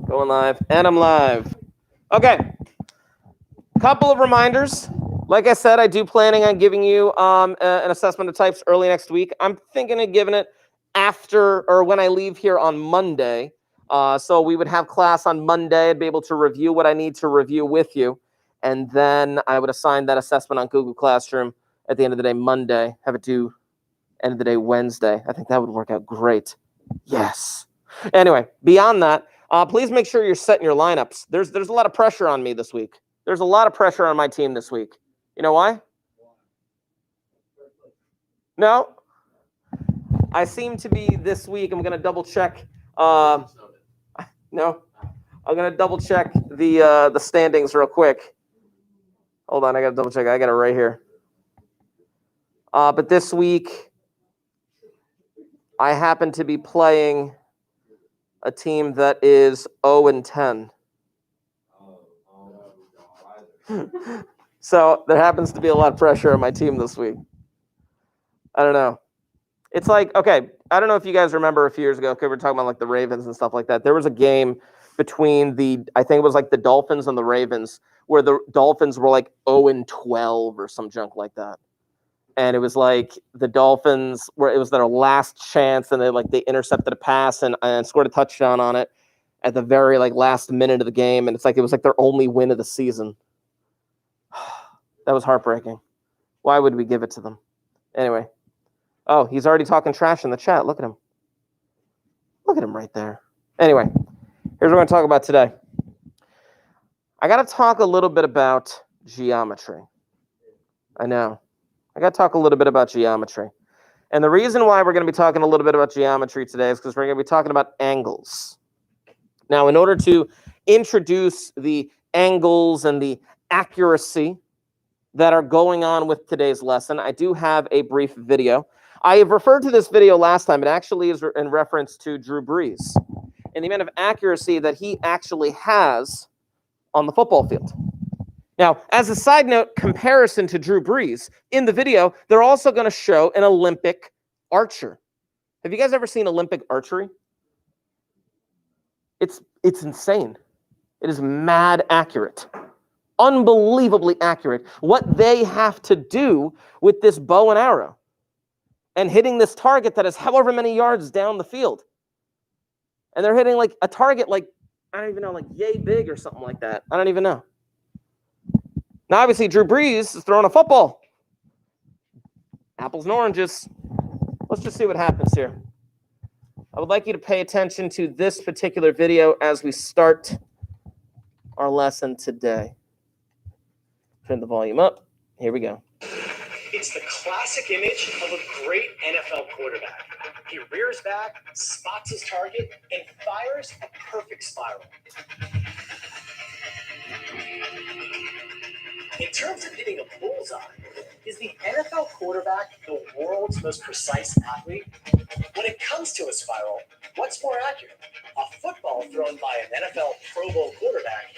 Going live, and I'm live. Okay. Couple of reminders. Like I said, I do planning on giving you an assessment of types early next week. I'm thinking of giving it after or when I leave here on Monday. So we would have class on Monday. I'd be able to review what I need to review with you. And then I would assign that assessment on Google Classroom at the end of the day Monday. Have it due end of the day Wednesday. I think that would work out great. Yes. Anyway, beyond that, please make sure you're setting your lineups. There's a lot of pressure on me this week. There's a lot of pressure on my team this week. You know why? No. I seem to be this week. I'm going to double check. No. I'm going to double check the standings real quick. Hold on. I got to double check. I got it right here. But this week, I happen to be playing a team that is 0-10. So there happens to be a lot of pressure on my team this week. I don't know. It's like, okay, I don't know if you guys remember a few years ago, okay, we were talking about like the Ravens and stuff like that. There was a game between I think it was like the Dolphins and the Ravens, where the Dolphins were like 0-12 or some junk like that. And it was like the Dolphins it was their last chance, and they intercepted a pass and scored a touchdown on it at the very last minute of the game, and it was like their only win of the season. That was heartbreaking. Why would we give it to them? Anyway. Oh, he's already talking trash in the chat. Look at him. Look at him right there. Anyway, here's what we're going to talk about today. I got to talk a little bit about geometry. I know. I got to talk a little bit about geometry. And the reason why we're going to be talking a little bit about geometry today is because we're going to be talking about angles. Now, in order to introduce the angles and the accuracy that are going on with today's lesson, I do have a brief video. I have referred to this video last time. It actually is in reference to Drew Brees and the amount of accuracy that he actually has on the football field. Now, as a side note comparison to Drew Brees, in the video, they're also going to show an Olympic archer. Have you guys ever seen Olympic archery? It's insane. It is mad accurate. Unbelievably accurate. What they have to do with this bow and arrow and hitting this target that is however many yards down the field. And they're hitting a target I don't even know, yay big or something like that. I don't even know. Now, obviously, Drew Brees is throwing a football. Apples and oranges. Let's just see what happens here. I would like you to pay attention to this particular video as we start our lesson today. Turn the volume up. Here we go. It's the classic image of a great NFL quarterback. He rears back, spots his target, and fires a perfect spiral. In terms of hitting a bullseye, is the NFL quarterback the world's most precise athlete? When it comes to a spiral, what's more accurate? A football thrown by an NFL Pro Bowl quarterback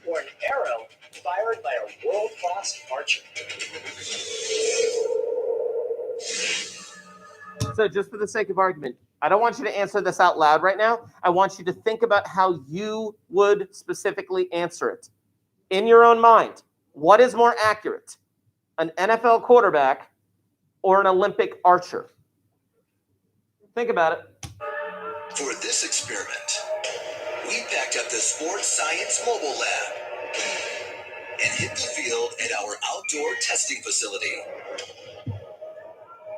or an arrow fired by a world-class archer? So just for the sake of argument, I don't want you to answer this out loud right now. I want you to think about how you would specifically answer it. In your own mind, what is more accurate? An NFL quarterback or an Olympic archer? Think about it. For this experiment, we packed up the Sports Science Mobile Lab and hit the field at our outdoor testing facility.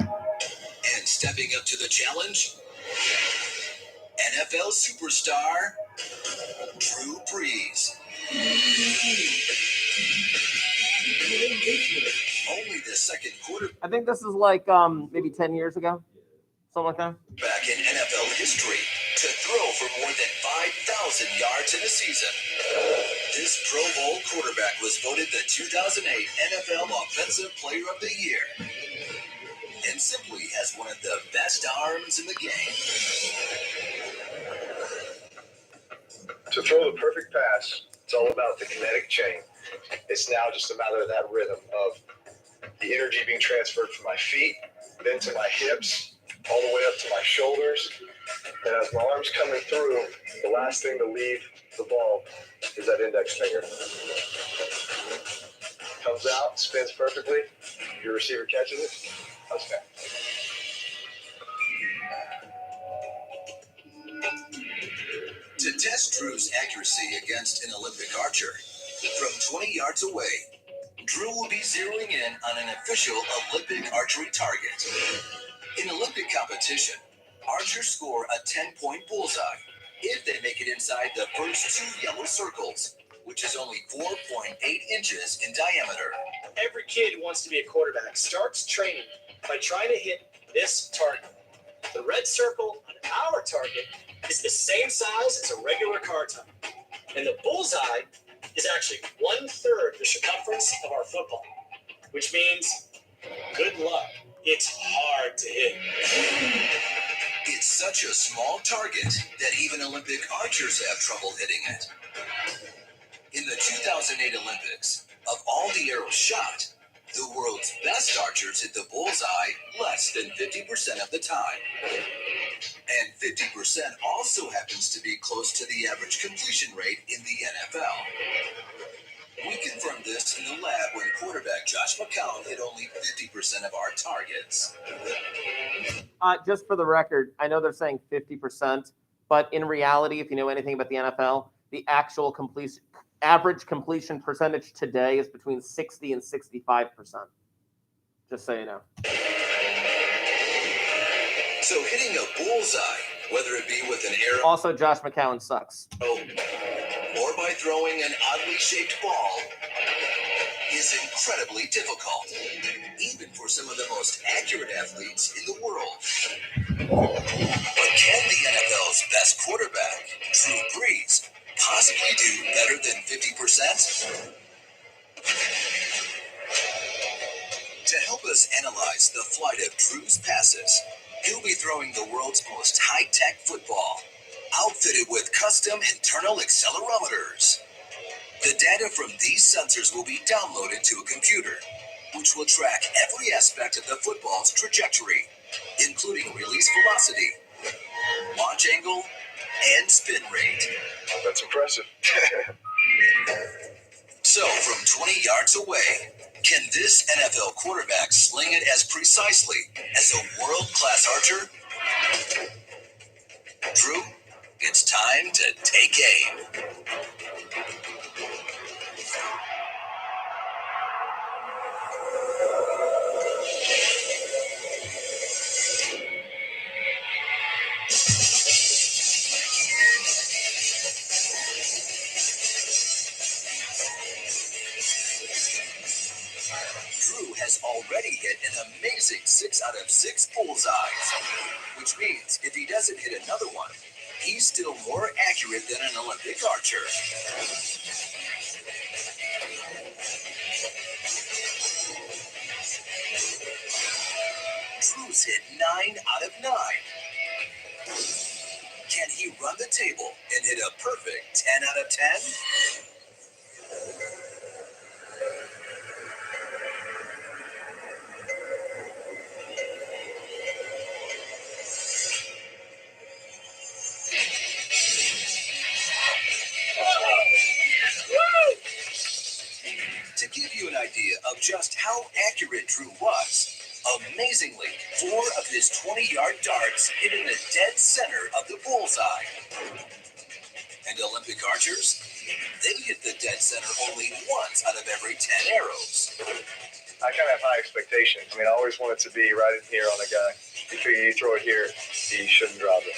And stepping up to the challenge, NFL superstar Drew Brees. Only the second quarter. I think this is maybe 10 years ago, something like that. Back in NFL history to throw for more than 5,000 yards in a season. This Pro Bowl quarterback was voted the 2008 NFL Offensive Player of the Year. And simply has one of the best arms in the game. To throw the perfect pass, it's all about the kinetic chain. It's now just a matter of that rhythm of the energy being transferred from my feet, then to my hips, all the way up to my shoulders, And as my arm's coming through, the last thing to leave the ball is that index finger. Comes out, spins perfectly. Your receiver catches it. Touchdown. To test Drew's accuracy against an Olympic archer, from 20 yards away, Drew will be zeroing in on an official Olympic archery target. In Olympic competition, archers score a 10-point bullseye if they make it inside the first 2 yellow circles, which is only 4.8 inches in diameter. Every kid who wants to be a quarterback starts training by trying to hit this target. The red circle on our target is the same size as a regular car tire. And the bullseye is actually 1/3 the circumference of our football, which means good luck. It's hard to hit. It's such a small target that even Olympic archers have trouble hitting it. In the 2008 Olympics, of all the arrows shot, the world's best archers hit the bullseye less than 50% of the time. And 50% also happens to be close to the average completion rate in the NFL. We confirmed this in the lab when quarterback Josh McCown hit only 50% of our targets. Just for the record, I know they're saying 50%, but in reality, if you know anything about the NFL, the actual average completion percentage today is between 60 and 65%. Just so you know. So hitting a bullseye, whether it be with an arrow Also, Josh McCown sucks. or by throwing an oddly shaped ball, is incredibly difficult, even for some of the most accurate athletes in the world. But can the NFL's best quarterback, Drew Brees, possibly do better than 50%? To help us analyze the flight of Drew's passes, he'll be throwing the world's most high-tech football, outfitted with custom internal accelerometers. The data from these sensors will be downloaded to a computer, which will track every aspect of the football's trajectory, including release velocity, launch angle, and spin rate. That's impressive. So, from 20 yards away, can this NFL quarterback sling it as precisely as a world-class archer? Drew, it's time to take aim. Drew has already hit an amazing 6 out of 6 bullseyes, which means if he doesn't hit another one, he's still more accurate than an Olympic archer. Drew's hit 9 out of 9. Can he run the table and hit a perfect 10 out of 10? To give you an idea of just how accurate Drew was, amazingly, 4 of his 20-yard darts hit in the dead center of the bullseye. And Olympic archers, they hit the dead center only once out of every 10 arrows. I kind of have high expectations. I mean, I always want it to be right in here on the guy. You figure you throw it here, he shouldn't drop it.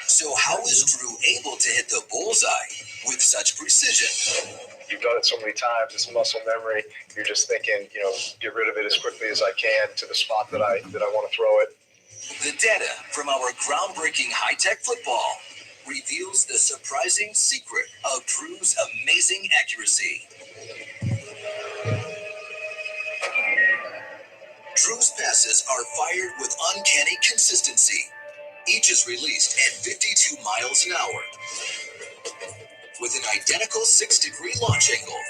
So how is Drew able to hit the bullseye with such precision? You've done it so many times, it's muscle memory. You're just thinking, get rid of it as quickly as I can to the spot that I want to throw it. The data from our groundbreaking high-tech football reveals the surprising secret of Drew's amazing accuracy. Drew's passes are fired with uncanny consistency. Each is released at 52 miles an hour with an identical 6-degree launch angle.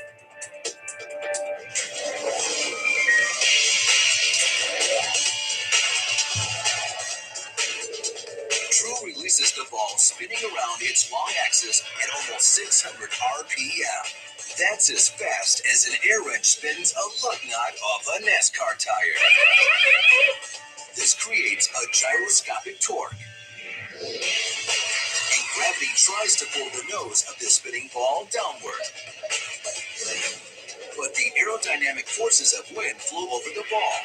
spinning around its long axis at almost 600 RPM. That's as fast as an air wrench spins a lug nut off a NASCAR tire. This creates a gyroscopic torque. And gravity tries to pull the nose of the spinning ball downward. But the aerodynamic forces of wind flow over the ball,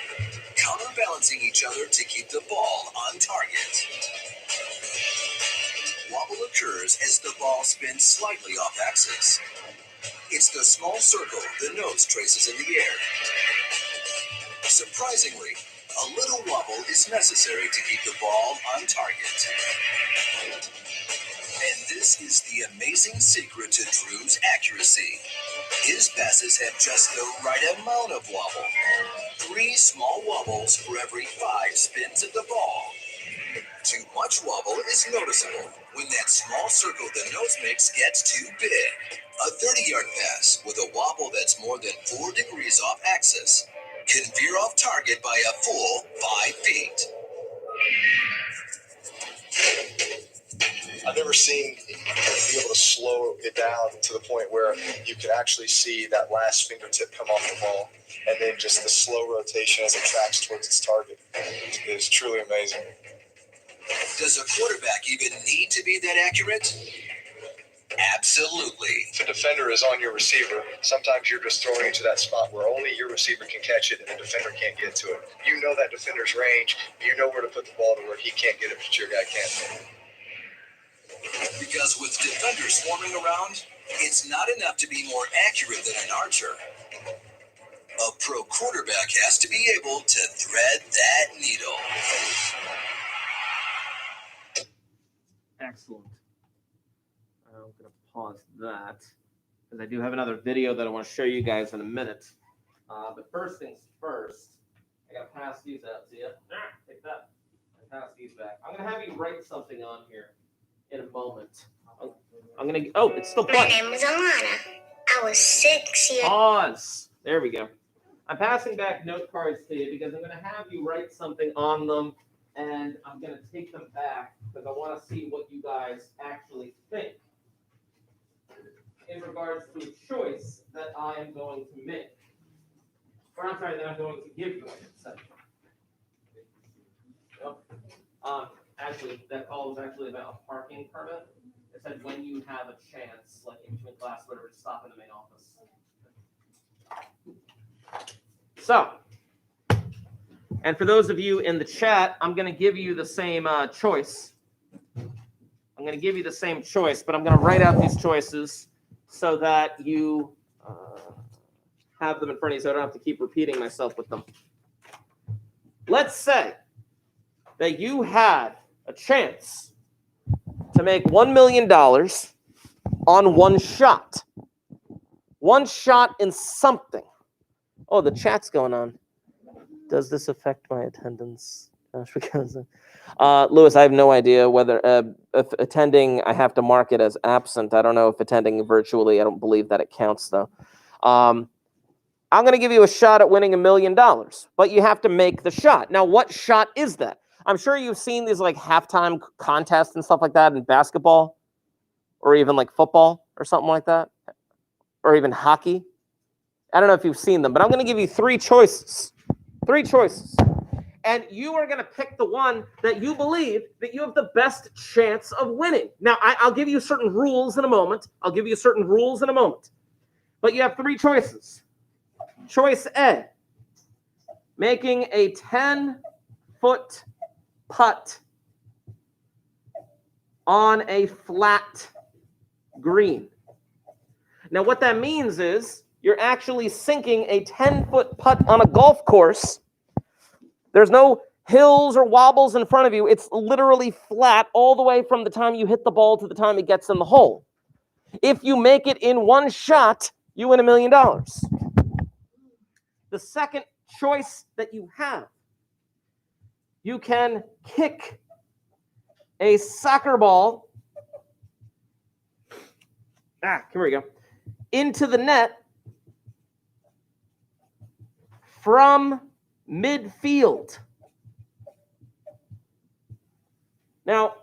counterbalancing each other to keep the ball on target. Wobble occurs as the ball spins slightly off axis. It's the small circle the nose traces in the air. Surprisingly, a little wobble is necessary to keep the ball on target. And this is the amazing secret to Drew's accuracy. His passes have just the right amount of wobble. 3 small wobbles for every 5 spins of the ball. Too much wobble is noticeable when that small circle the nose makes gets too big. A 30-yard pass with a wobble that's more than 4 degrees off axis can veer off target by a full 5 feet. I've never seen be able to slow it down to the point where you can actually see that last fingertip come off the ball, and then just the slow rotation as it tracks towards its target. It is truly amazing. Does a quarterback even need to be that accurate? Absolutely. If the defender is on your receiver, sometimes you're just throwing into that spot where only your receiver can catch it and the defender can't get to it. You know that defender's range. You know where to put the ball to where he can't get it, but your guy can. Because with defenders swarming around, it's not enough to be more accurate than an archer. A pro quarterback has to be able to thread that needle. Excellent. I'm going to pause that because I do have another video that I want to show you guys in a minute. But first things first, I got to pass these out to you. Take that. And pass these back. I'm going to have you write something on here in a moment. I'm going to... Oh, it's still My playing. name was Alana. I was 6 years. Pause. There we go. I'm passing back note cards to you because I'm going to have you write something on them, and I'm going to take them back because I want to see what you guys actually think in regards to a choice that I am going to make. Or I'm sorry, that I'm going to give you, I should say. Actually, that call was actually about a parking permit. It said when you have a chance, like in between class, whatever, to stop in the main office. So, and for those of you in the chat, I'm going to give you the same choice. I'm going to give you the same choice, but I'm going to write out these choices so that you have them in front of you so I don't have to keep repeating myself with them. Let's say that you had a chance to make $1 million on one shot. One shot in something. Oh, the chat's going on. Does this affect my attendance? Gosh, because Lewis, I have no idea whether if attending, I have to mark it as absent. I don't know if attending virtually. I don't believe that it counts, though. I'm going to give you a shot at winning $1 million, but you have to make the shot. Now, what shot is that? I'm sure you've seen these like halftime contests and stuff like that in basketball, or even like football or something like that, or even hockey. I don't know if you've seen them, but I'm going to give you 3 choices. 3 choices. And you are going to pick the one that you believe that you have the best chance of winning. Now, I'll give you certain rules in a moment. But you have 3 choices. Choice A, making a 10-foot putt on a flat green. Now, what that means is you're actually sinking a 10-foot putt on a golf course. There's no hills or wobbles in front of you. It's literally flat all the way from the time you hit the ball to the time it gets in the hole. If you make it in one shot, you win $1 million. The second choice that you have, you can kick a soccer ball. Here we go. Into the net from midfield. Now,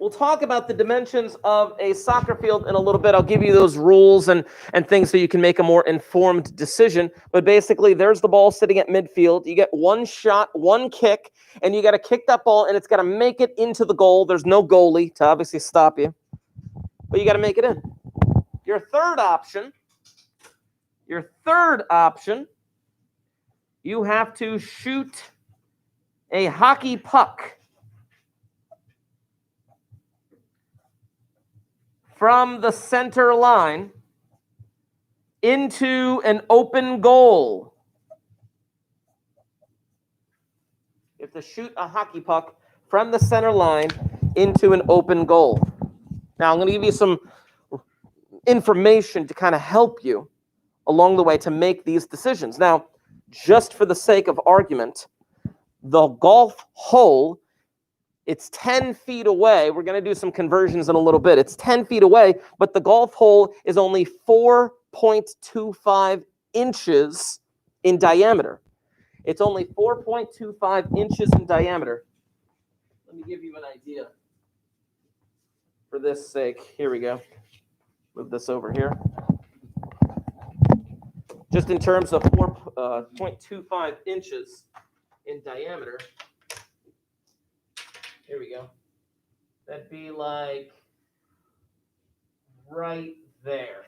we'll talk about the dimensions of a soccer field in a little bit. I'll give you those rules and things so you can make a more informed decision. But basically, there's the ball sitting at midfield. You get one shot, one kick, and you got to kick that ball, and it's got to make it into the goal. There's no goalie to obviously stop you, but you got to make it in. Your third option, you have to shoot a hockey puck from the center line into an open goal. You have to shoot a hockey puck from the center line into an open goal. Now, I'm going to give you some information to kind of help you along the way to make these decisions. Now, just for the sake of argument, the golf hole, it's 10 feet away. We're going to do some conversions in a little bit. It's 10 feet away, but the golf hole is only 4.25 inches in diameter. It's only 4.25 inches in diameter. Let me give you an idea. For this sake, here we go. Move this over here. Just in terms of 4.25 inches in diameter, here we go. That'd be like right there.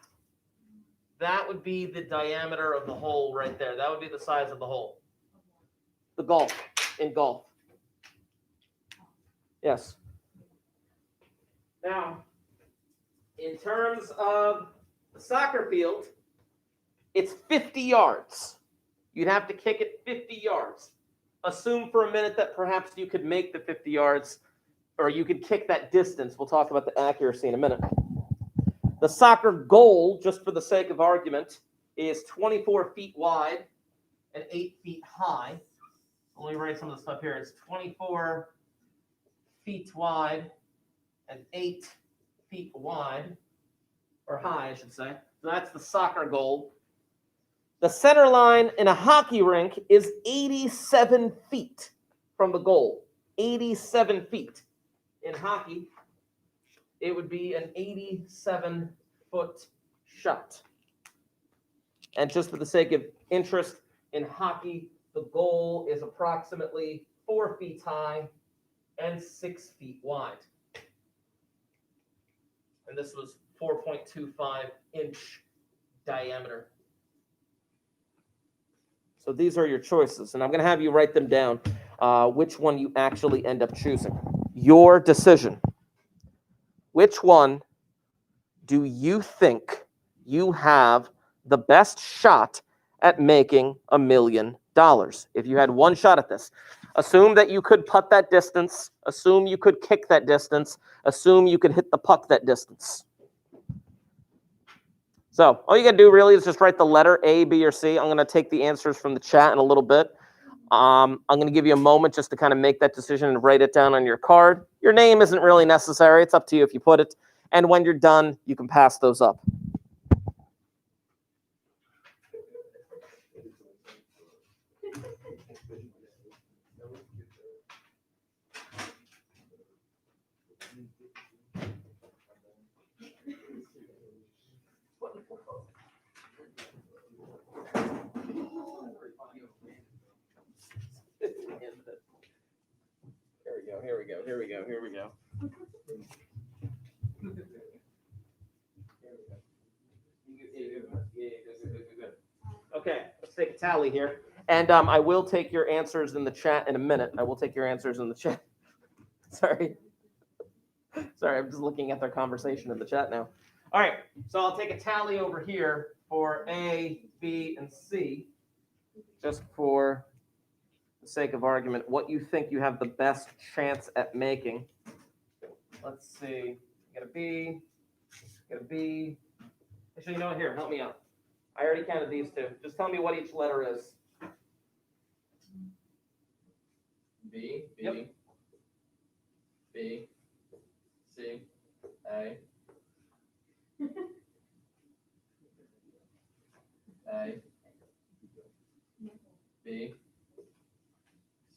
That would be the diameter of the hole right there. That would be the size of the hole. The golf, in golf. Yes. Now, in terms of the soccer field, it's 50 yards. You'd have to kick it 50 yards. Assume for a minute that perhaps you could make the 50 yards, or you could kick that distance. We'll talk about the accuracy in a minute. The soccer goal, just for the sake of argument, is 24 feet wide and 8 feet high. Let me write some of the stuff here. It's 24 feet wide and 8 feet wide, or high, I should say. So that's the soccer goal. The center line in a hockey rink is 87 feet from the goal. 87 feet. In hockey, it would be an 87-foot shot. And just for the sake of interest, in hockey, the goal is approximately 4 feet high and 6 feet wide. And this was 4.25 inch diameter. So these are your choices, and I'm going to have you write them down, which one you actually end up choosing. Your decision. Which one do you think you have the best shot at making $1 million? If you had one shot at this, assume that you could putt that distance, assume you could kick that distance, assume you could hit the puck that distance. So all you got to do really is just write the letter A, B, or C. I'm going to take the answers from the chat in a little bit. I'm going to give you a moment just to kind of make that decision and write it down on your card. Your name isn't really necessary. It's up to you if you put it. And when you're done, you can pass those up. Here we go. Okay, let's take a tally here. And I will take your answers in the chat in a minute. Sorry, I'm just looking at their conversation in the chat now. All right, so I'll take a tally over here for A, B, and C, just for the sake of argument, what you think you have the best chance at making. Let's see. Got a B. Actually, you know what? Here, help me out. I already counted these two. Just tell me what each letter is. B, Yep. B, C, A, A, B,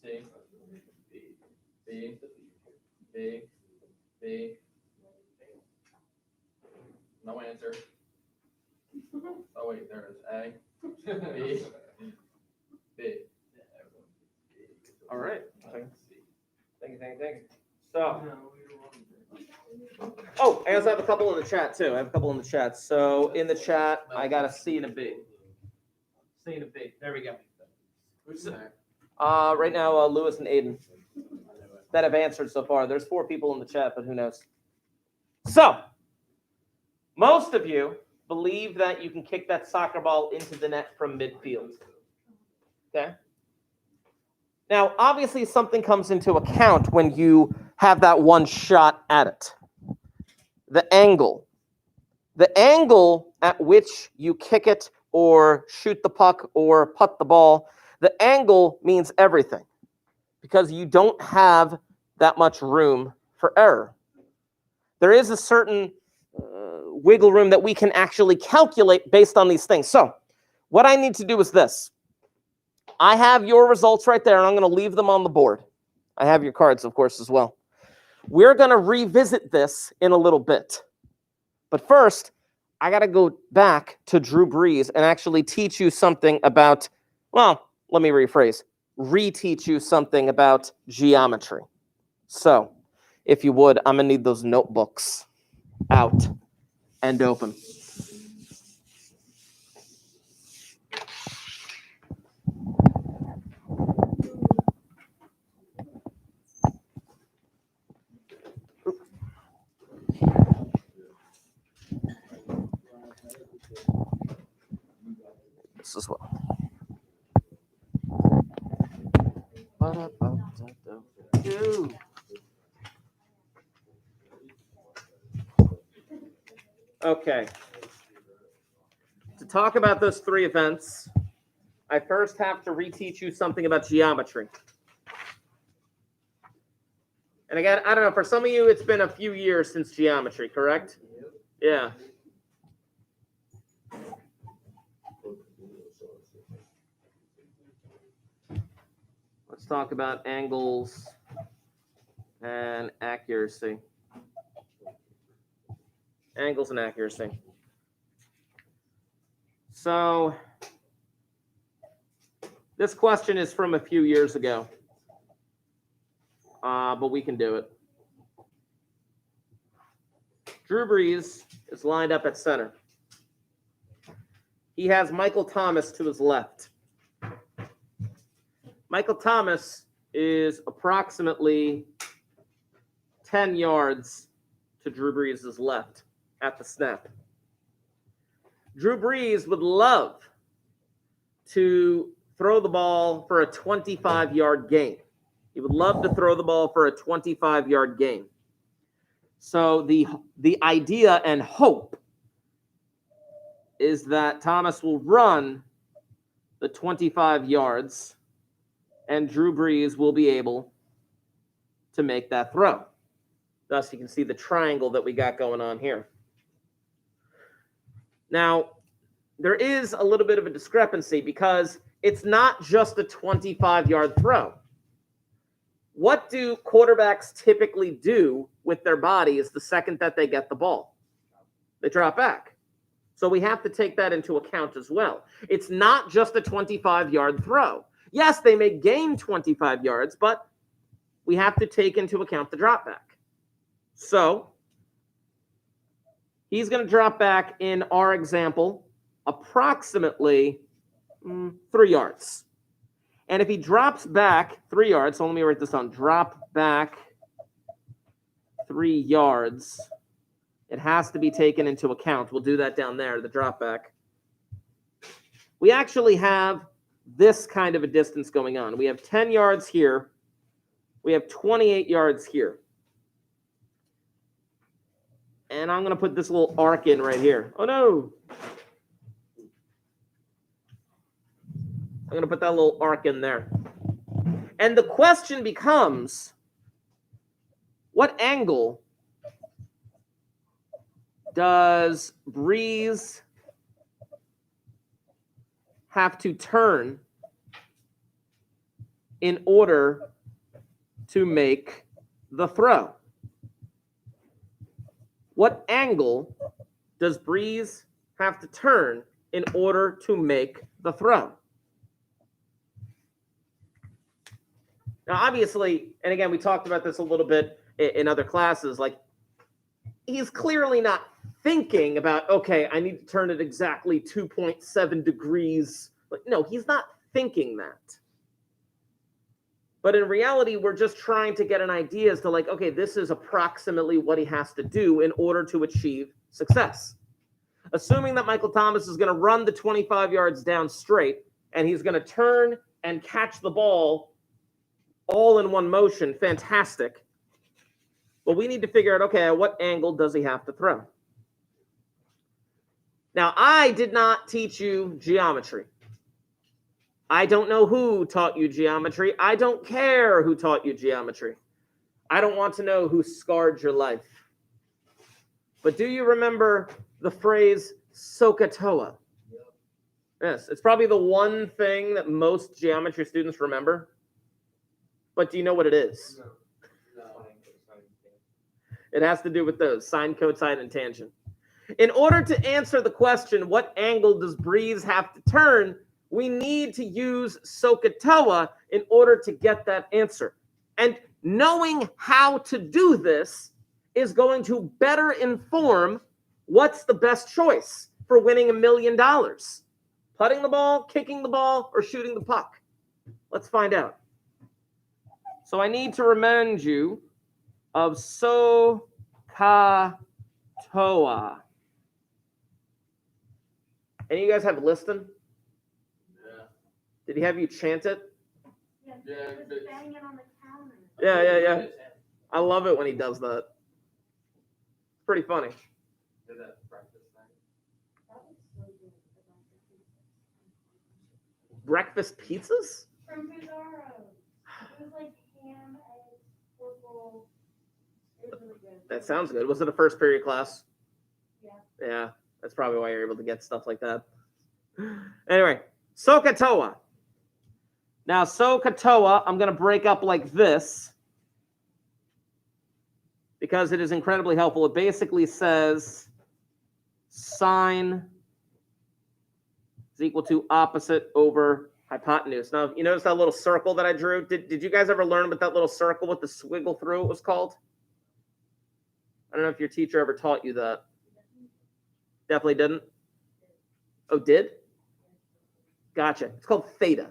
C, B, B, B, B. No answer. Oh wait, there it is. A. B. B. All right. Thank you. So, oh, I also have a couple in the chat too. I have a couple in the chat. So in the chat, I got a C and a B. C and a B. There we go. Who's there? Right now, Lewis and Aiden that have answered so far. There's 4 people in the chat, but who knows? So, most of you believe that you can kick that soccer ball into the net from midfield. Okay? Now, obviously, something comes into account when you have that one shot at it. The angle. The angle at which you kick it or shoot the puck or putt the ball, the angle means everything because you don't have that much room for error. There is a certain wiggle room that we can actually calculate based on these things. So what I need to do is this. I have your results right there, and I'm going to leave them on the board. I have your cards, of course, as well. We're going to revisit this in a little bit. But first, I got to go back to Drew Brees and actually teach you something about, well, let me rephrase, reteach you something about geometry. So, if you would, I'm going to need those notebooks out and open. This as well. Okay. To talk about those 3 events, I first have to reteach you something about geometry. And again, I don't know, for some of you, it's been a few years since geometry, correct? Yeah. Let's talk about angles and accuracy. Angles and accuracy. So, this question is from a few years ago, but we can do it. Drew Brees is lined up at center. He has Michael Thomas to his left. Michael Thomas is approximately 10 yards to Drew Brees' left at the snap. Drew Brees would love to throw the ball for a 25-yard gain. He would love to throw the ball for a 25-yard gain. So the idea and hope is that Thomas will run the 25 yards and Drew Brees will be able to make that throw. Thus, you can see the triangle that we got going on here. Now, there is a little bit of a discrepancy because it's not just a 25-yard throw. What do quarterbacks typically do with their bodies the second that they get the ball? They drop back. So we have to take that into account as well. It's not just a 25-yard throw. Yes, they may gain 25 yards, but we have to take into account the drop back. So he's going to drop back in our example approximately 3 yards. And if he drops back 3 yards, so let me write this down, drop back 3 yards, it has to be taken into account. We'll do that down there, the drop back. We actually have this kind of a distance going on. We have 10 yards here. We have 28 yards here. And I'm going to put this little arc in right here. Oh, no. I'm going to put that little arc in there. And the question becomes, what angle does Brees have to turn in order to make the throw? what angle does Breeze have to turn in order to make the throw? Now, obviously, and again, we talked about this a little bit in other classes, like he's clearly not thinking about, okay, I need to turn it exactly 2.7 degrees. Like, no, he's not thinking that. But in reality, we're just trying to get an idea as to like, okay, this is approximately what he has to do in order to achieve success. Assuming that Michael Thomas is going to run the 25 yards down straight, and he's going to turn and catch the ball all in one motion, fantastic. Well, we need to figure out, okay, at what angle does he have to throw? Now, I did not teach you geometry. I don't know who taught you geometry. I don't care who taught you geometry. I don't want to know who scarred your life. But do you remember the phrase SOHCAHTOA? Yes, it's probably the one thing that most geometry students remember. But do you know what it is? No. It has to do with those, sine, cosine, and tangent. In order to answer the question, what angle does Breeze have to turn, we need to use SOHCAHTOA in order to get that answer. And knowing how to do this is going to better inform what's the best choice for winning $1 million. Putting the ball, kicking the ball, or shooting the puck. Let's find out. So I need to remind you of SOHCAHTOA. And you guys have listen? Yeah. Did he have you chant it? Yeah, Bang it on the counter. Yeah. I love it when he does that. It's pretty funny. Did that practice thing. That was so good. Breakfast pizzas? From Pizarro. It was like ham, eggs, purple. It was really good. That sounds good. Was it a first period class? Yeah. Yeah, that's probably why you're able to get stuff like that. Anyway, SOHCAHTOA. Now, SOHCAHTOA, I'm going to break up like this because it is incredibly helpful. It basically says sine is equal to opposite over hypotenuse. Now, you notice that little circle that I drew? Did you guys ever learn what that little circle with the squiggle through it was called? I don't know if your teacher ever taught you that. Definitely didn't? Oh, did? Gotcha. It's called theta.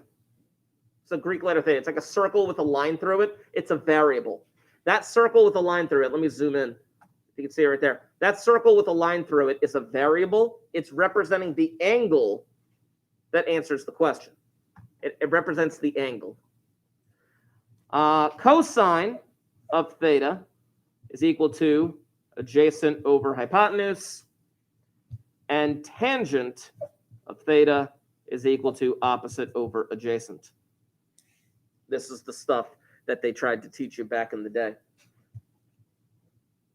It's a Greek letter theta. It's like a circle with a line through it. It's a variable. That circle with a line through it, let me zoom in. You can see it right there. That circle with a line through it is a variable. It's representing the angle that answers the question. It represents the angle. Cosine of theta is equal to adjacent over hypotenuse, and tangent of theta is equal to opposite over adjacent. This is the stuff that they tried to teach you back in the day.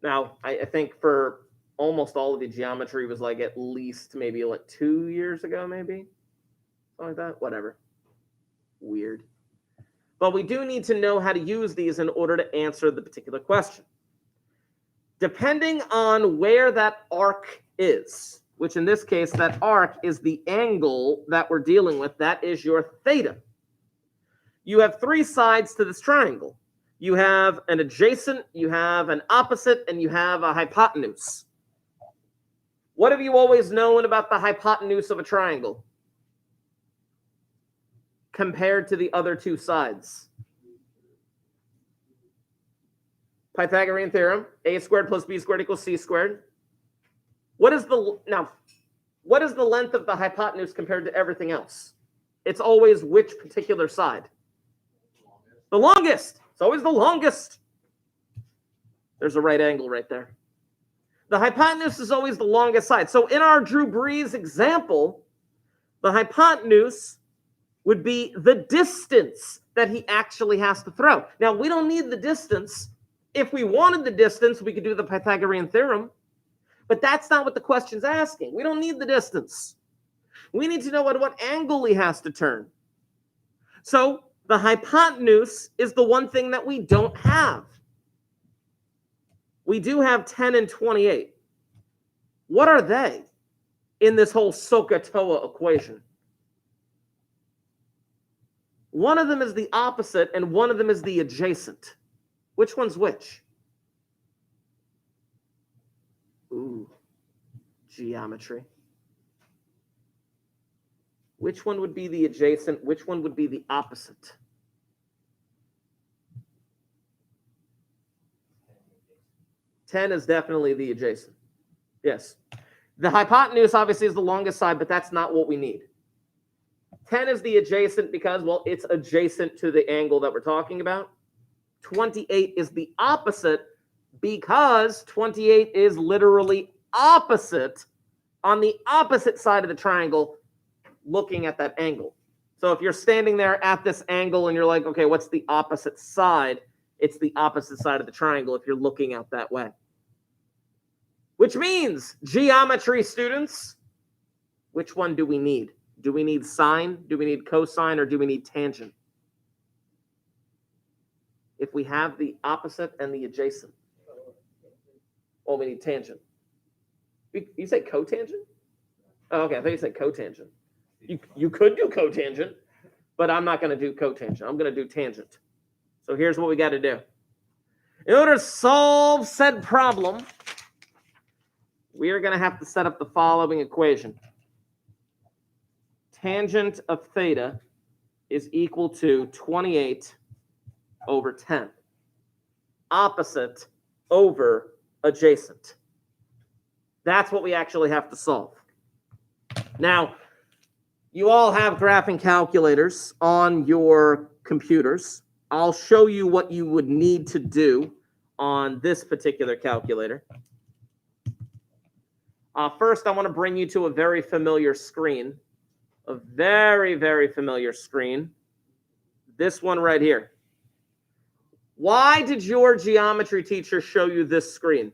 Now, I think for almost all of the geometry was like at least maybe like 2 years ago, maybe. Something like that. Whatever. Weird. But we do need to know how to use these in order to answer the particular question. Depending on where that arc is, which in this case, that arc is the angle that we're dealing with, that is your theta. You have three sides to this triangle. You have an adjacent, you have an opposite, and you have a hypotenuse. What have you always known about the hypotenuse of a triangle compared to the other two sides? Pythagorean theorem, a squared plus b squared equals c squared. What is the length of the hypotenuse compared to everything else? It's always which particular side? The longest. It's always the longest. There's a right angle right there. The hypotenuse is always the longest side. So in our Drew Brees example, the hypotenuse would be the distance that he actually has to throw. Now, we don't need the distance. If we wanted the distance, we could do the Pythagorean theorem. But that's not what the question's asking. We don't need the distance. We need to know at what angle he has to turn. So the hypotenuse is the one thing that we don't have. We do have 10 and 28. What are they in this whole SOHCAHTOA equation? One of them is the opposite and one of them is the adjacent. Which one's which? Ooh, geometry. Which one would be the adjacent? Which one would be the opposite? Ten is definitely the adjacent. Yes. The hypotenuse obviously is the longest side, but that's not what we need. 10 is the adjacent because, well, it's adjacent to the angle that we're talking about. 28 is the opposite because 28 is literally opposite on the opposite side of the triangle looking at that angle. So if you're standing there at this angle and you're like, okay, what's the opposite side? It's the opposite side of the triangle if you're looking out that way. Which means, geometry students, which one do we need? Do we need sine? Do we need cosine? Or do we need tangent? If we have the opposite and the adjacent, well, we need tangent. You say cotangent? Oh, okay, I thought you said cotangent. You could do cotangent, but I'm not going to do cotangent. I'm going to do tangent. So here's what we got to do. In order to solve said problem, we are going to have to set up the following equation. Tangent of theta is equal to 28 over 10. Opposite over adjacent. That's what we actually have to solve. Now, you all have graphing calculators on your computers. I'll show you what you would need to do on this particular calculator. First, I want to bring you to a very familiar screen. A very, very familiar screen. This one right here. Why did your geometry teacher show you this screen?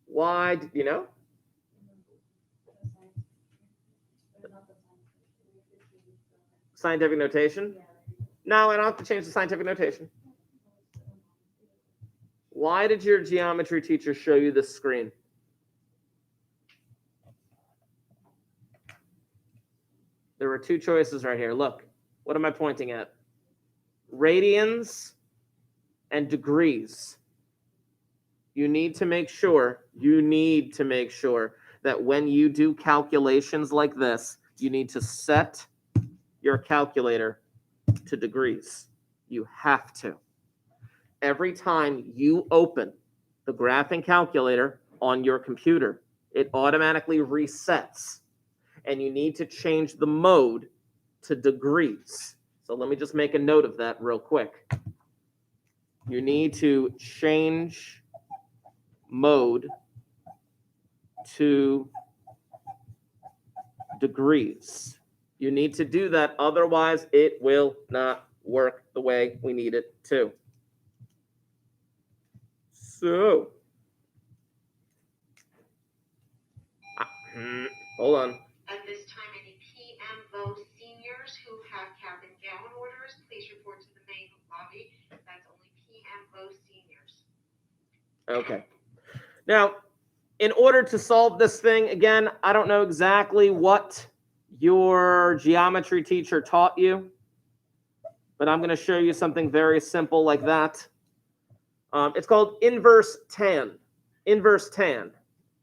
Why, you know? Scientific notation? No, I don't have to change the scientific notation. Why did your geometry teacher show you this screen? There were two choices right here. Look, what am I pointing at? Radians and degrees. You need to make sure that when you do calculations like this, you need to set your calculator to degrees. You have to. Every time you open the graphing calculator on your computer, it automatically resets. And you need to change the mode to degrees. So let me just make a note of that real quick. You need to change mode to degrees. You need to do that, otherwise it will not work the way we need it to. So, hold on. At this time, any PM Vogue seniors who have cap and gown orders, please report to the main lobby. That's only PM Vogue seniors. Okay. Now, in order to solve this thing, again, I don't know exactly what your geometry teacher taught you, but I'm going to show you something very simple like that. It's called inverse tan. Inverse tan.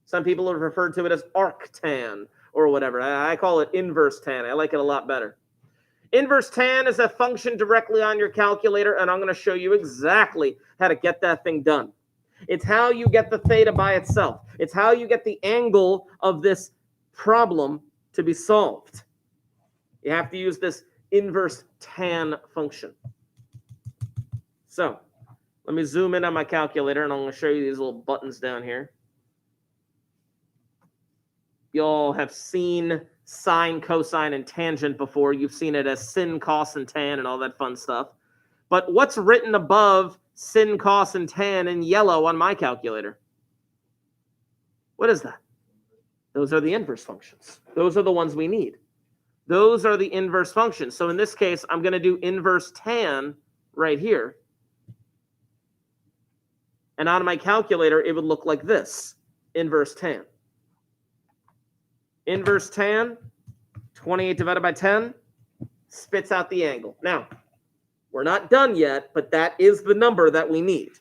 Some people have referred to it as arctan or whatever. I call it inverse tan. I like it a lot better. Inverse tan is a function directly on your calculator, and I'm going to show you exactly how to get that thing done. It's how you get the theta by itself. It's how you get the angle of this problem to be solved. You have to use this inverse tan function. So, let me zoom in on my calculator, and I'm going to show you these little buttons down here. Y'all have seen sine, cosine, and tangent before. You've seen it as sin, cos, and tan, and all that fun stuff. But what's written above sin, cos, and tan in yellow on my calculator? What is that? Those are the inverse functions. Those are the ones we need. Those are the inverse functions. So in this case, I'm going to do inverse tan right here. And on my calculator, it would look like this, inverse tan. Inverse tan, 28 divided by 10, spits out the angle. Now, we're not done yet, but that is the number that we need.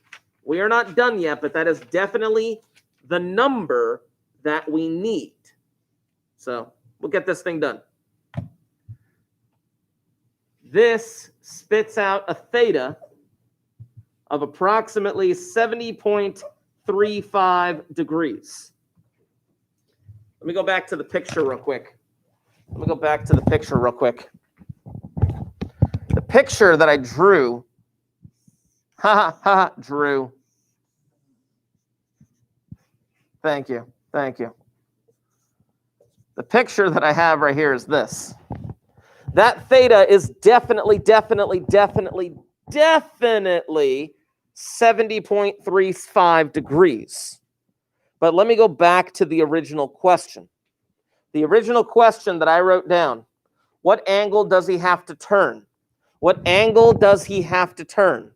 We are not done yet, but that is definitely the number that we need. So we'll get this thing done. This spits out a theta of approximately 70.35 degrees. Let me go back to the picture real quick. The picture that I drew, drew. Thank you. The picture that I have right here is this. That theta is definitely 70.35 degrees. But let me go back to the original question. The original question that I wrote down, what angle does he have to turn? What angle does he have to turn?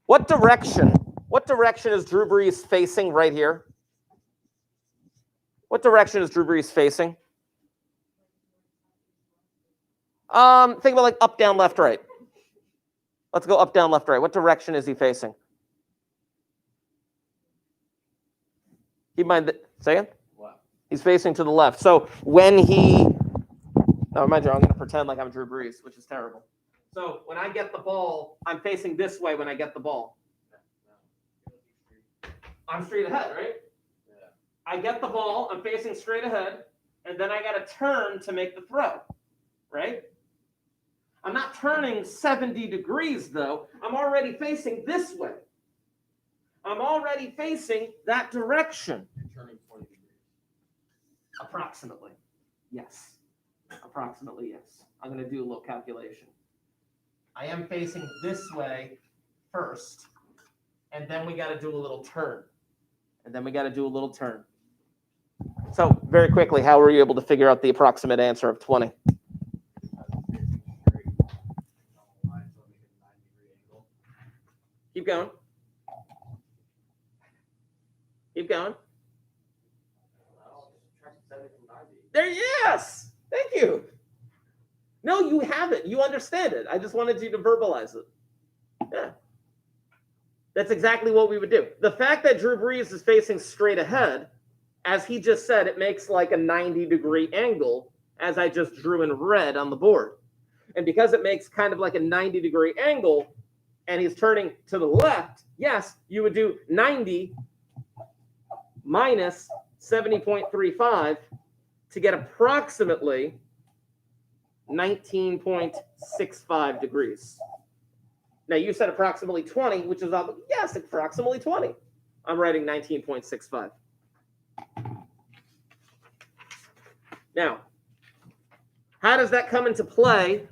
What direction is Drew Brees facing right here? What direction is Drew Brees facing? Think about like up, down, left, right. Let's go up, down, left, right. What direction is he facing? Keep in mind that, say it? Left. He's facing to the left. So when he, now mind you, I'm going to pretend like I'm Drew Brees, which is terrible. So when I get the ball, I'm facing this way when I get the ball. I'm straight ahead, right? Yeah. I get the ball, I'm facing straight ahead, and then I got to turn to make the throw, right? I'm not turning 70 degrees, though. I'm already facing this way. I'm already facing that direction. You're turning 20 degrees. Approximately. Yes. Approximately, yes. I'm going to do a little calculation. I am facing this way first, and then we got to do a little turn. So, very quickly, how were you able to figure out the approximate answer of 20? Keep going. There, yes. Thank you. No, you have it. You understand it. I just wanted you to verbalize it. Yeah. That's exactly what we would do. The fact that Drew Brees is facing straight ahead, as he just said, it makes like a 90-degree angle, as I just drew in red on the board. And because it makes kind of like a 90-degree angle, and he's turning to the left, yes, you would do 90 minus 70.35 to get approximately 19.65 degrees. Now, you said approximately 20, which is, yes, approximately 20. I'm writing 19.65. Now, how does that come into play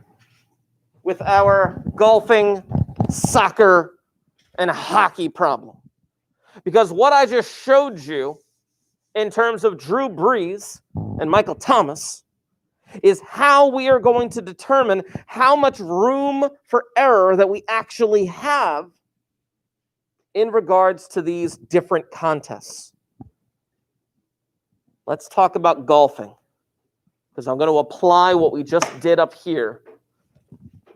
with our golfing, soccer, and hockey problem? Because what I just showed you in terms of Drew Brees and Michael Thomas is how we are going to determine how much room for error that we actually have in regards to these different contests. Let's talk about golfing, because I'm going to apply what we just did up here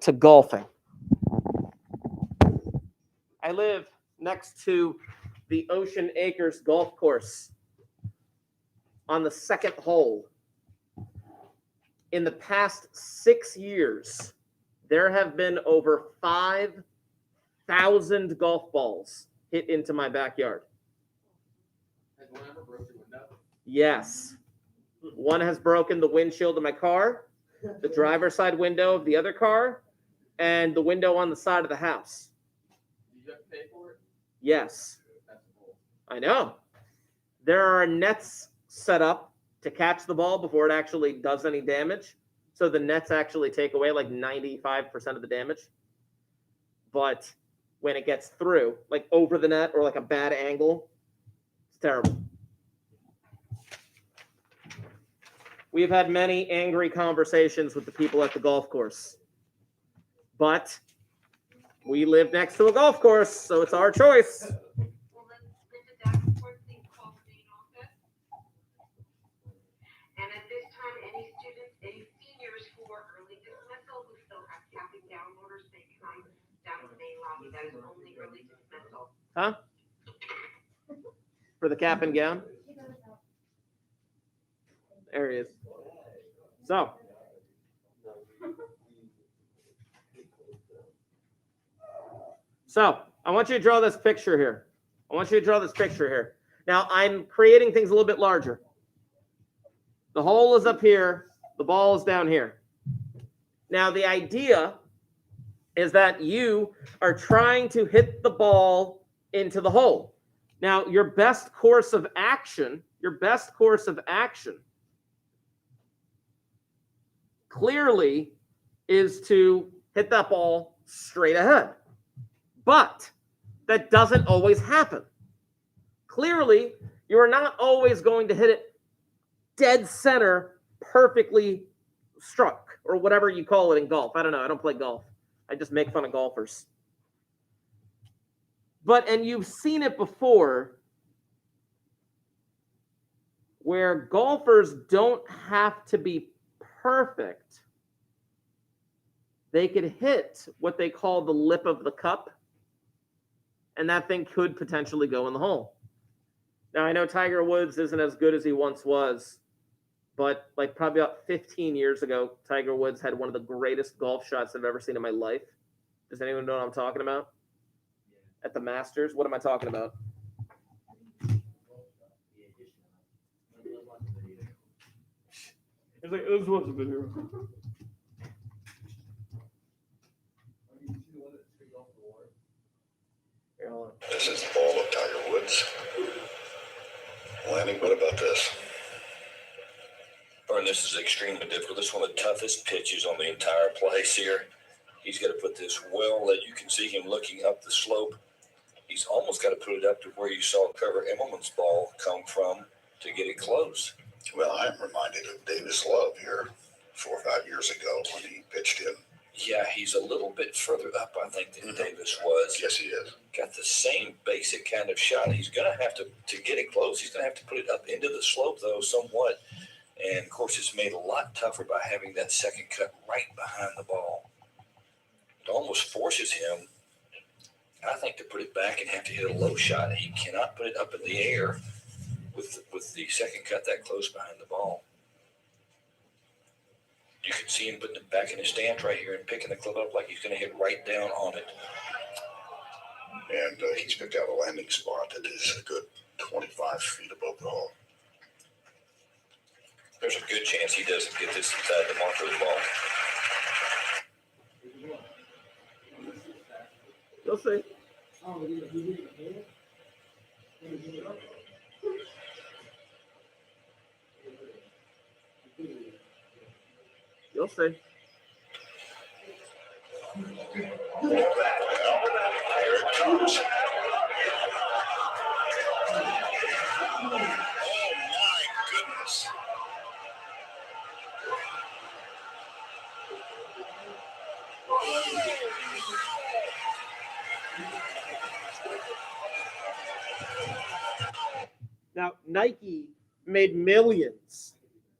to golfing. I live next to the Ocean Acres golf course on the second hole. In the past 6 years, there have been over 5,000 golf balls hit into my backyard. Has one ever broken your window? Yes. One has broken the windshield of my car, the driver's side window of the other car, and the window on the side of the house. Did you have to pay for it? Yes. That's cool. I know. There are nets set up to catch the ball before it actually does any damage. So the nets actually take away like 95% of the damage. But when it gets through, like over the net or like a bad angle, it's terrible. We've had many angry conversations with the people at the golf course. But We live next to a golf course, so it's our choice. Will Linda Davenport please call the main office? And at this time, any seniors who are early dismissal who still have cap and gown orders may come down to the main lobby. That is only early dismissal. Huh? For the cap and gown? There he is. So. So, I want you to draw this picture here. Now, I'm creating things a little bit larger. The hole is up here. The ball is down here. Now, the idea is that you are trying to hit the ball into the hole. Now, your best course of action clearly is to hit that ball straight ahead. But that doesn't always happen. Clearly, you are not always going to hit it dead center, perfectly struck, or whatever you call it in golf. I don't know. I don't play golf. I just make fun of golfers. And you've seen it before, where golfers don't have to be perfect. They could hit what they call the lip of the cup, and that thing could potentially go in the hole. Now, I know Tiger Woods isn't as good as he once was, but like probably about 15 years ago, Tiger Woods had one of the greatest golf shots I've ever seen in my life. Does anyone know what I'm talking about? At the Masters? What am I talking about? It's like, this was a video. This is the ball of Tiger Woods. Lanny, what about this? Vern, this is extremely difficult. This is one of the toughest pitches on the entire place here. He's got to put this well that you can see him looking up the slope. He's almost got to put it up to where you saw Trevor Immelman's ball come from to get it close. Well, I'm reminded of Davis Love here 4 or 5 years ago when he pitched in. Yeah, he's a little bit further up, I think, than Davis was. Yes, he is. Got the same basic kind of shot. He's going to have to get it close, he's going to have to put it up into the slope, though, somewhat. And, of course, it's made a lot tougher by having that second cut right behind the ball. It almost forces him, I think, to put it back and have to hit a low shot. He cannot put it up in the air with the second cut that close behind the ball. You can see him putting it back in his stance right here and picking the club up like he's going to hit right down on it. And he's picked out a landing spot that is a good 25 feet above the hole. There's a good chance he doesn't get this inside the marker of the ball. You'll see. You'll see. Here it comes. Oh, my goodness. Now, Nike made millions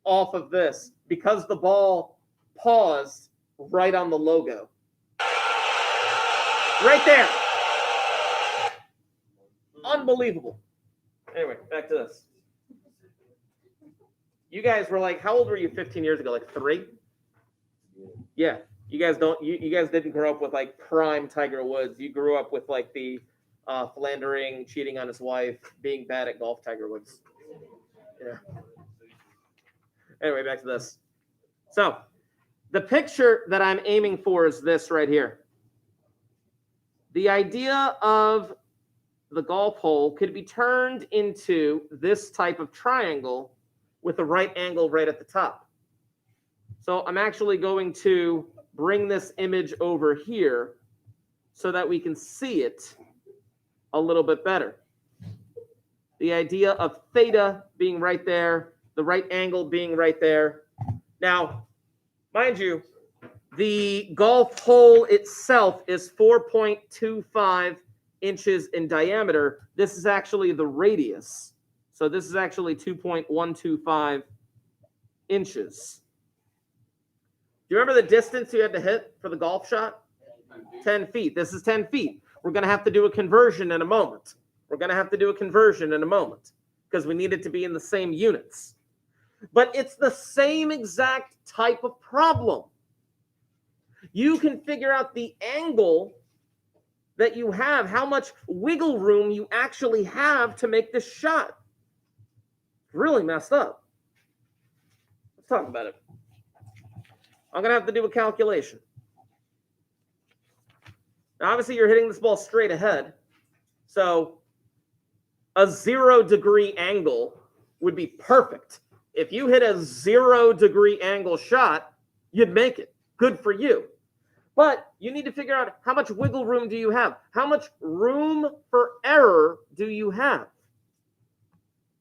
off of this because the ball paused right on the logo. Right there. Unbelievable. Anyway, back to this. You guys were like, how old were you 15 years ago? Like 3? Yeah. You guys didn't grow up with like prime Tiger Woods. You grew up with like the philandering, cheating on his wife, being bad at golf Tiger Woods. Yeah. Anyway, back to this. So, the picture that I'm aiming for is this right here. The idea of the golf hole could be turned into this type of triangle with a right angle right at the top. So I'm actually going to bring this image over here so that we can see it a little bit better. The idea of theta being right there, the right angle being right there. Now, mind you, The golf hole itself is 4.25 inches in diameter. This is actually the radius. So this is actually 2.125 inches. Do you remember the distance you had to hit for the golf shot? 10 feet. This is 10 feet. We're going to have to do a conversion in a moment. Because we need it to be in the same units. But it's the same exact type of problem. You can figure out the angle that you have, how much wiggle room you actually have to make this shot. Really messed up. Let's talk about it. I'm going to have to do a calculation. Now, obviously, you're hitting this ball straight ahead. So a 0-degree angle would be perfect. If you hit a 0-degree angle shot, you'd make it. Good for you. But you need to figure out how much wiggle room do you have? How much room for error do you have?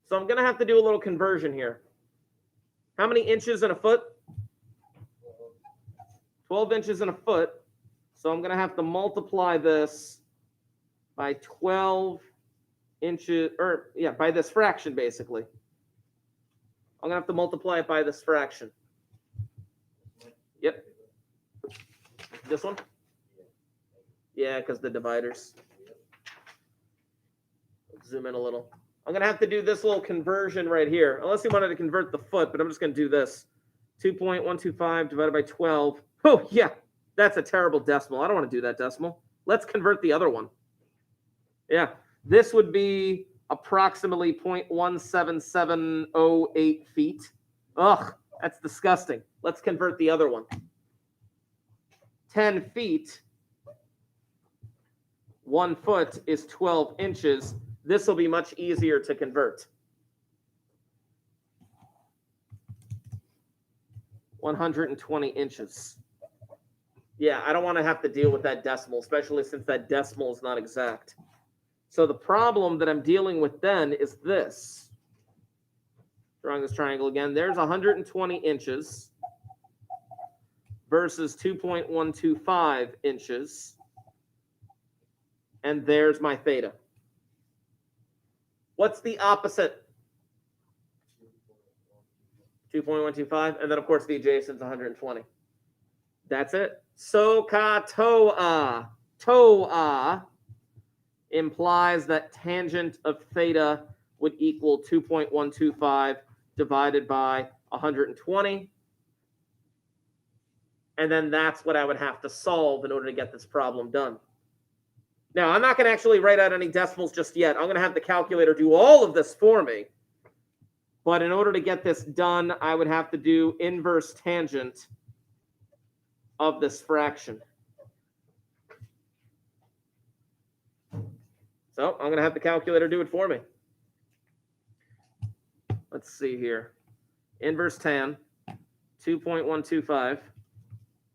So I'm going to have to do a little conversion here. How many inches in a foot? 12 inches in a foot. So I'm going to have to multiply this by 12 inches, by this fraction, basically. I'm going to have to multiply it by this fraction. Yep. This one? Yeah, because the dividers. Let's zoom in a little. I'm going to have to do this little conversion right here. Unless you wanted to convert the foot, but I'm just going to do this. 2.125 divided by 12. Oh, yeah. That's a terrible decimal. I don't want to do that decimal. Let's convert the other one. Yeah. This would be approximately 0.17708 feet. Ugh, that's disgusting. Let's convert the other one. 10 feet, 1 foot is 12 inches. This will be much easier to convert. 120 inches. Yeah, I don't want to have to deal with that decimal, especially since that decimal is not exact. So the problem that I'm dealing with then is this. Drawing this triangle again. There's 120 inches versus 2.125 inches. And there's my theta. What's the opposite? 2.125. And then, of course, the adjacent's 120. That's it. SOHCAHTOA. TOA implies that tangent of theta would equal 2.125 divided by 120. And then that's what I would have to solve in order to get this problem done. Now, I'm not going to actually write out any decimals just yet. I'm going to have the calculator do all of this for me. But in order to get this done, I would have to do inverse tangent of this fraction. So I'm going to have the calculator do it for me. Let's see here. Inverse tan, 2.125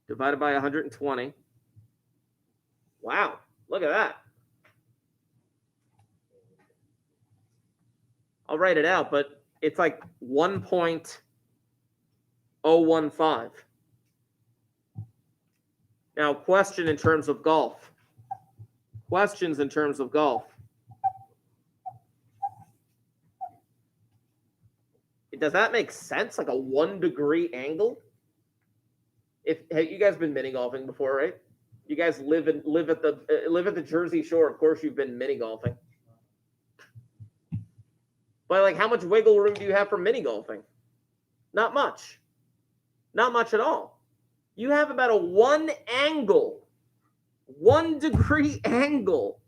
divided by 120. Wow, look at that. I'll write it out, but it's like 1.015. Now, question in terms of golf. Questions in terms of golf. Does that make sense? Like a 1-degree angle? Have you guys been mini golfing before, right? You guys live at the Jersey Shore. Of course, you've been mini golfing. But like, how much wiggle room do you have for mini golfing? Not much. Not much at all. You have about a 1-degree angle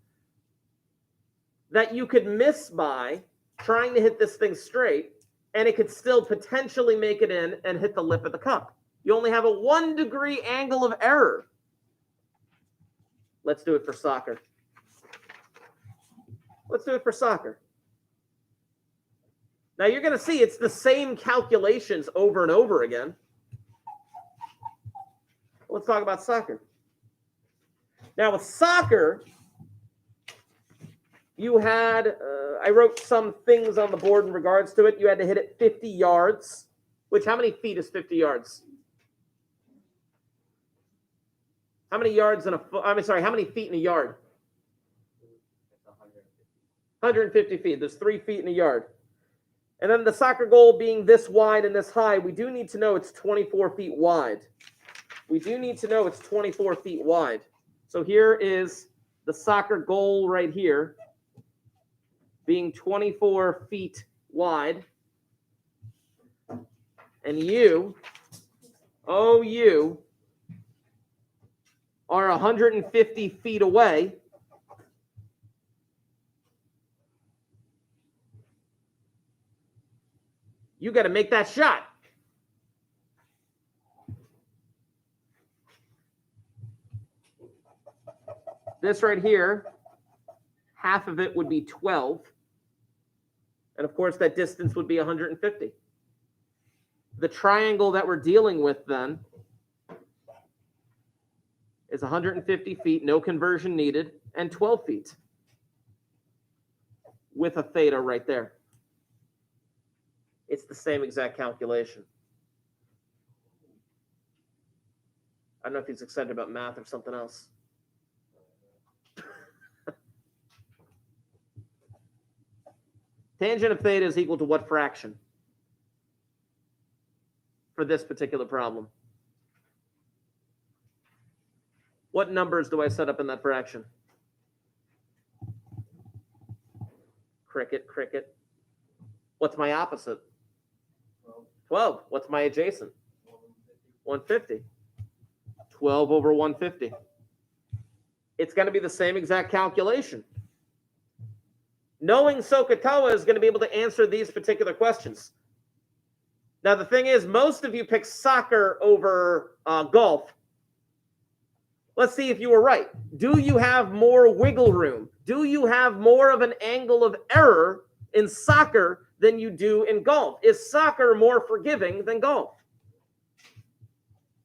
that you could miss by trying to hit this thing straight, and it could still potentially make it in and hit the lip of the cup. You only have a 1-degree angle of error. Let's do it for soccer. Let's do it for soccer. Now you're going to see it's the same calculations over and over again. Let's talk about soccer. Now with soccer, you had, I wrote some things on the board in regards to it. You had to hit it 50 yards, which how many feet is 50 yards? How many yards in a foot? How many feet in a yard? 150 feet. There's 3 feet in a yard. And then the soccer goal being this wide and this high, we do need to know it's 24 feet wide. We do need to know it's 24 feet wide. So here is the soccer goal right here being 24 feet wide. And you are 150 feet away. You got to make that shot. This right here, half of it would be 12. And of course, that distance would be 150. The triangle that we're dealing with then is 150 feet, no conversion needed, and 12 feet with a theta right there. It's the same exact calculation. I don't know if he's excited about math or something else. Tangent of theta is equal to what fraction for this particular problem? What numbers do I set up in that fraction? Cricket, cricket. What's my opposite? 12. What's my adjacent? 150. 12 over 150. It's going to be the same exact calculation. Knowing SOHCAHTOA is going to be able to answer these particular questions. Now, the thing is, most of you pick soccer over golf. Let's see if you were right. Do you have more wiggle room? Do you have more of an angle of error in soccer than you do in golf? Is soccer more forgiving than golf?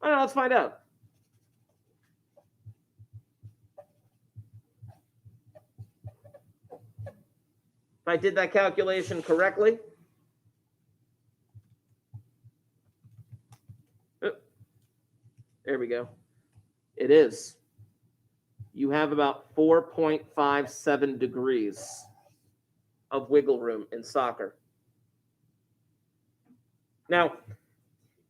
I don't know. Let's find out. If I did that calculation correctly, there we go. It is. You have about 4.57 degrees of wiggle room in soccer. Now,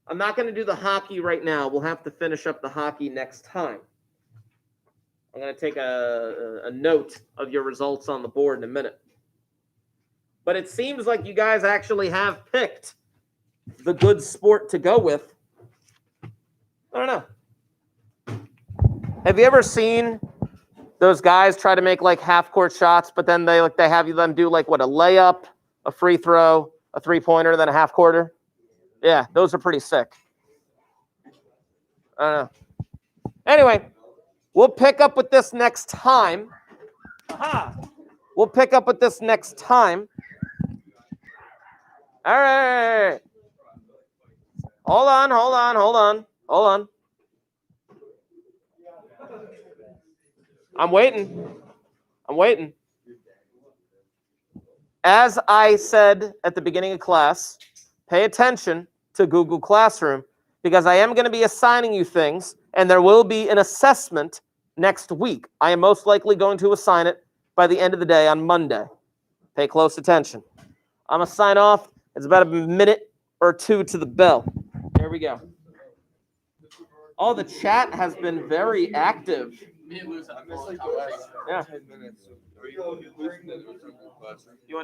I'm not going to do the hockey right now. We'll have to finish up the hockey next time. I'm going to take a note of your results on the board in a minute. But it seems like you guys actually have picked the good sport to go with. I don't know. Have you ever seen those guys try to make like half-court shots, but then they have them do like what, a layup, a free throw, a three-pointer, then a half-quarter? Yeah, those are pretty sick. I don't know. Anyway, we'll pick up with this next time. Aha! We'll pick up with this next time. All right. Hold on. I'm waiting. As I said at the beginning of class, pay attention to Google Classroom because I am going to be assigning you things and there will be an assessment next week. I am most likely going to assign it by the end of the day on Monday. Pay close attention. I'm going to sign off. It's about a minute or two to the bell. There we go. Oh, the chat has been very active. Me and Lewis had a I missed like conversation. the last Yeah. 10 minutes. Are you losing the classroom? You want